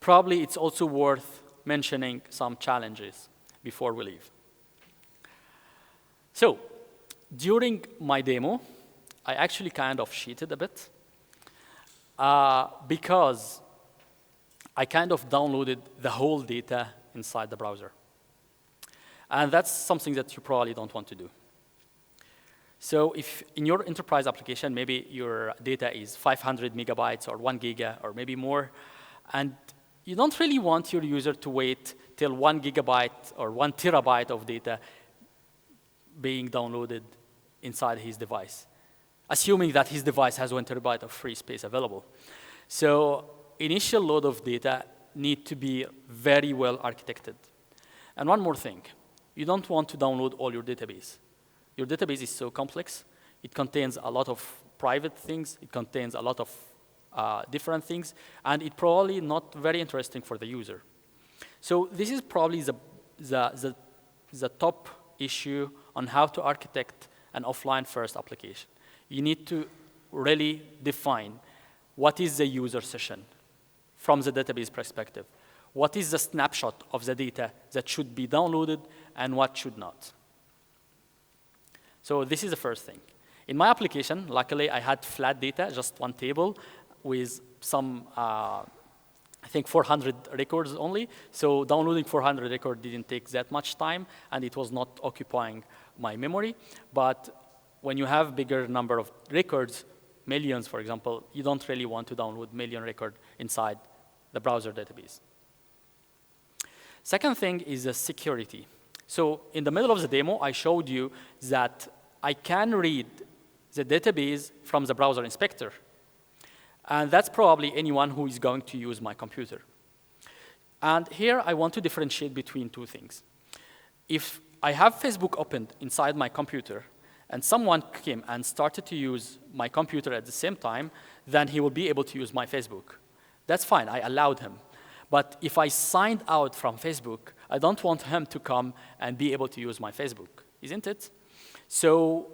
Probably it's also worth mentioning some challenges before we leave. So, during my demo, I actually kind of cheated a bit because I kind of downloaded the whole data inside the browser. And that's something that you probably don't want to do. So if in your enterprise application, maybe your data is 500 megabytes or 1 giga or maybe more, and you don't really want your user to wait till 1 gigabyte or 1 terabyte of data being downloaded inside his device, assuming that his device has 1 terabyte of free space available. So initial load of data need to be very well architected. And one more thing, you don't want to download all your database. Your database is so complex. It contains a lot of private things. It contains a lot of different things. And it's probably not very interesting for the user. So this is probably the top issue on how to architect an offline-first application. You need to really define what is the user session from the database perspective. What is the snapshot of the data that should be downloaded and what should not? So this is the first thing. In my application, luckily, I had flat data, just one table with some, I think, 400 records only. So downloading 400 records didn't take that much time, and it was not occupying my memory. But when you have bigger number of records, millions, for example, you don't really want to download million records inside the browser database. Second thing is the security. So in the middle of the demo, I showed you that I can read the database from the browser inspector. And that's probably anyone who is going to use my computer. And here I want to differentiate between two things. If I have Facebook opened inside my computer, and someone came and started to use my computer at the same time, then he will be able to use my Facebook. That's fine, I allowed him. But if I signed out from Facebook, I don't want him to come and be able to use my Facebook, isn't it? So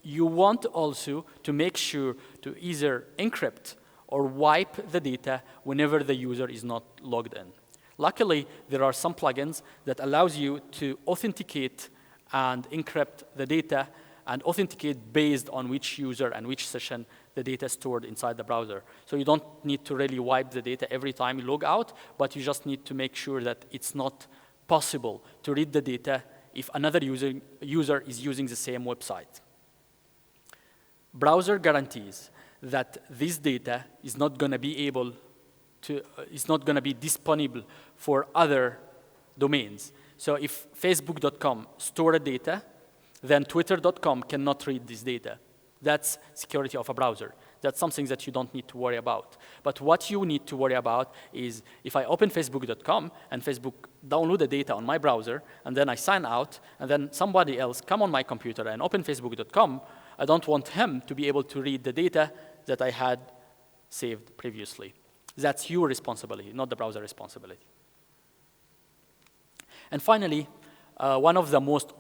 you want also to make sure to either encrypt or wipe the data whenever the user is not logged in. Luckily, there are some plugins that allows you to authenticate and encrypt the data and authenticate based on which user and which session the data is stored inside the browser. So you don't need to really wipe the data every time you log out, but you just need to make sure that it's not possible to read the data if another user is using the same website. Browser guarantees that this data is not going to be able to, is not going to be disponible for other domains. So if Facebook.com stored data, then Twitter.com cannot read this data. That's security of a browser. That's something that you don't need to worry about. But what you need to worry about is if I open Facebook.com and Facebook download the data on my browser, and then I sign out, and then somebody else come on my computer and open Facebook.com, I don't want him to be able to read the data that I had saved previously. That's your responsibility, not the browser responsibility. And finally, one of the most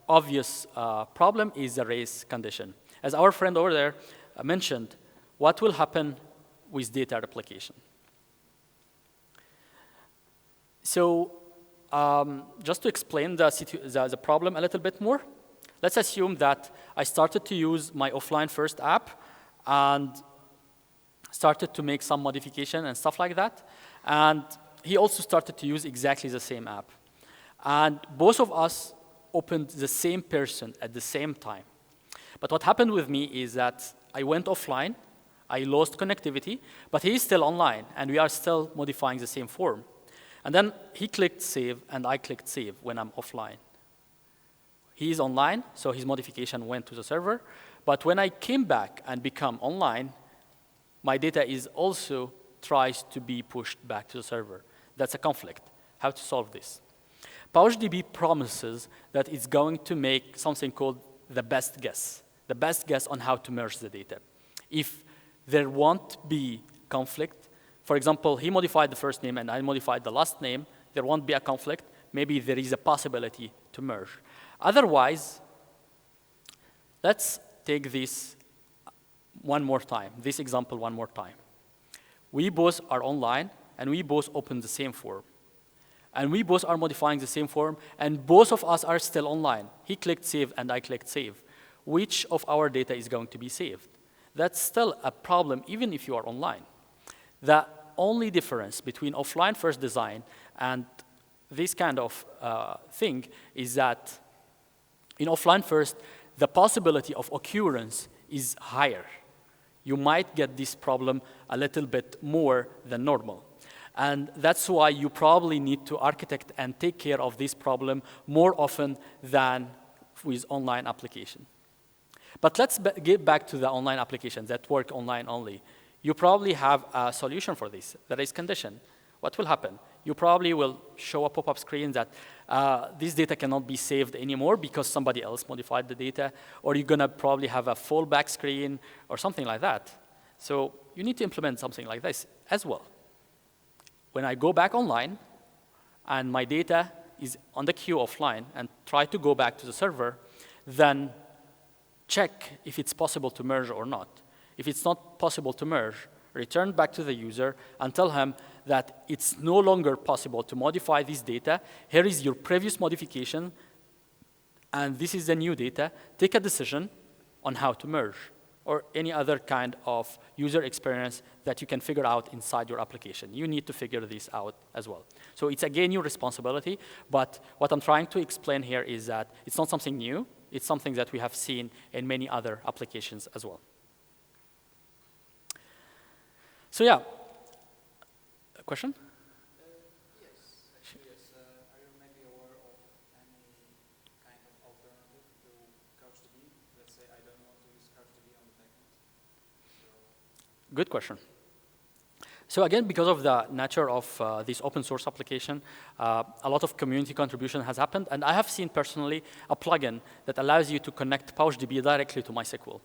obvious problem is the race condition. As our friend over there mentioned, what will happen with data replication? So just to explain the problem a little bit more, let's assume that I started to use my offline first app and started to make some modification and stuff like that. And he also started to use exactly the same app. And both of us opened the same person at the same time. But what happened with me is that I went offline, I lost connectivity, but he is still online, and we are still modifying the same form. And then he clicked save, and I clicked save when I'm offline. He is online, so his modification went to the server. But when I came back and become online, my data is also tries to be pushed back to the server. That's a conflict. How to solve this? CouchDB promises that it's going to make something called the best guess on how to merge the data. If there won't be conflict, for example, he modified the first name and I modified the last name, there won't be a conflict. Maybe there is a possibility to merge. Otherwise, let's take this one more time, this example one more time. We both are online, and we both open the same form. And we both are modifying the same form, and both of us are still online. He clicked save, and I clicked save. Which of our data is going to be saved? That's still a problem, even if you are online. The only difference between offline first design and this kind of thing is that in offline first, the possibility of occurrence is higher. You might get this problem a little bit more than normal. And that's why you probably need to architect and take care of this problem more often than with online application. But let's get back to the online applications that work online only. You probably have a solution for this, the race condition. What will happen? You probably will show a pop-up screen that this data cannot be saved anymore because somebody else modified the data, or you're gonna probably have a fallback screen or something like that. So you need to implement something like this as well. When I go back online and my data is on the queue offline and try to go back to the server, then check if it's possible to merge or not. If it's not possible to merge, return back to the user and tell him that it's no longer possible to modify this data. Here is your previous modification, and this is the new data. Take a decision on how to merge, or any other kind of user experience that you can figure out inside your application. You need to figure this out as well. So it's again your responsibility, but what I'm trying to explain here is that it's not something new. It's something that we have seen in many other applications as well. So yeah, a question? Yes, actually, yes. Are you maybe aware of any say I don't want to use CouchDB on the backend? So good question. So again, because of the nature of this open source application, a lot of community contribution has happened. And I have seen personally a plugin that allows you to connect CouchDB directly to MySQL.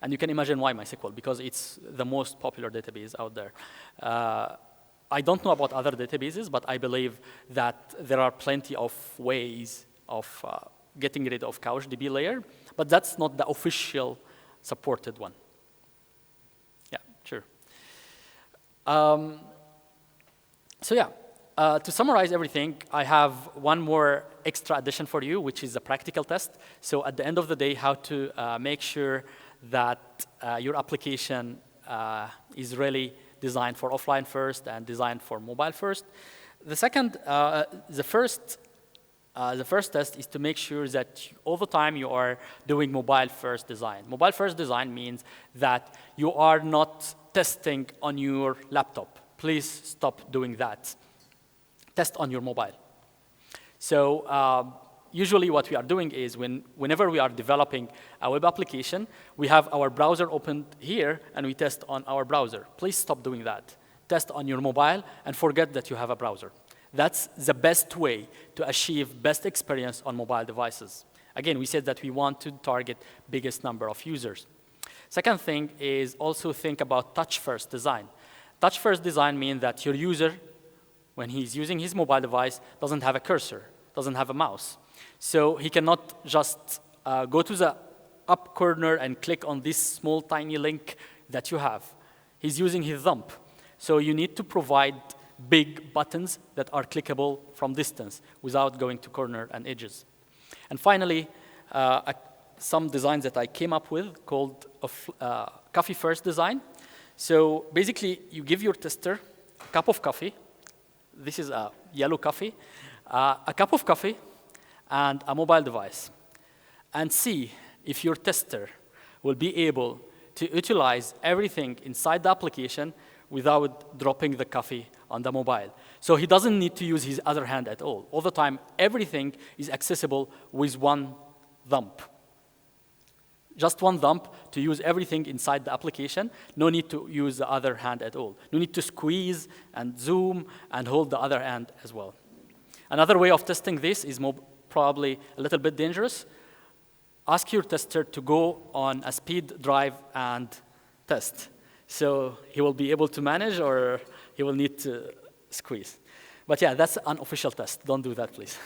And you can imagine why MySQL, because it's the most popular database out there. I don't know about other databases, but I believe that there are plenty of ways of getting rid of CouchDB layer, but that's not the official supported one. Yeah, sure. So yeah, to summarize everything, I have one more extra addition for you, which is a practical test. So at the end of the day, how to make sure that your application is really designed for offline first and designed for mobile first. The first test is to make sure that all the time you are doing mobile first design. Mobile first design means that you are not testing on your laptop. Please stop doing that. Test on your mobile. So usually what we are doing is whenever we are developing a web application, we have our browser opened here and we test on our browser. Please stop doing that. Test on your mobile and forget that you have a browser. That's the best way to achieve best experience on mobile devices. Again, we said that we want to target biggest number of users. Second thing is also think about touch-first design. Touch-first design means that your user, when he's using his mobile device, doesn't have a cursor, doesn't have a mouse. So he cannot just go to the up corner and click on this small tiny link that you have. He's using his thumb. So you need to provide big buttons that are clickable from distance without going to corner and edges. And finally, some designs that I came up with called coffee first design. So basically, you give your tester a cup of coffee. This is a yellow coffee, a cup of coffee, and a mobile device. And see if your tester will be able to utilize everything inside the application without dropping the coffee on the mobile. So he doesn't need to use his other hand at all. All the time, everything is accessible with one thumb. Just one thumb to use everything inside the application. No need to use the other hand at all. No need to squeeze and zoom and hold the other hand as well. Another way of testing this is probably a little bit dangerous. Ask your tester to go on a speed drive and test. So he will be able to manage or he will need to squeeze. But yeah, that's an official test. Don't do that, please.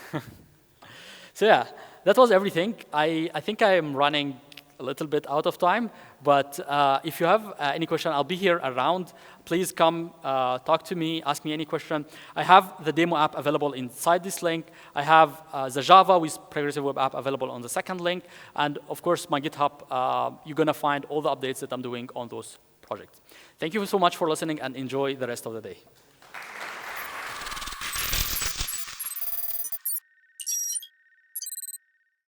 So yeah, that was everything. I think I am running a little bit out of time, but if you have any question, I'll be here around. Please come talk to me, ask me any question. I have the demo app available inside this link. I have the Java with Progressive Web App available on the second link. And of course, my GitHub, you're gonna find all the updates that I'm doing on those projects. Thank you so much for listening and enjoy the rest of the day.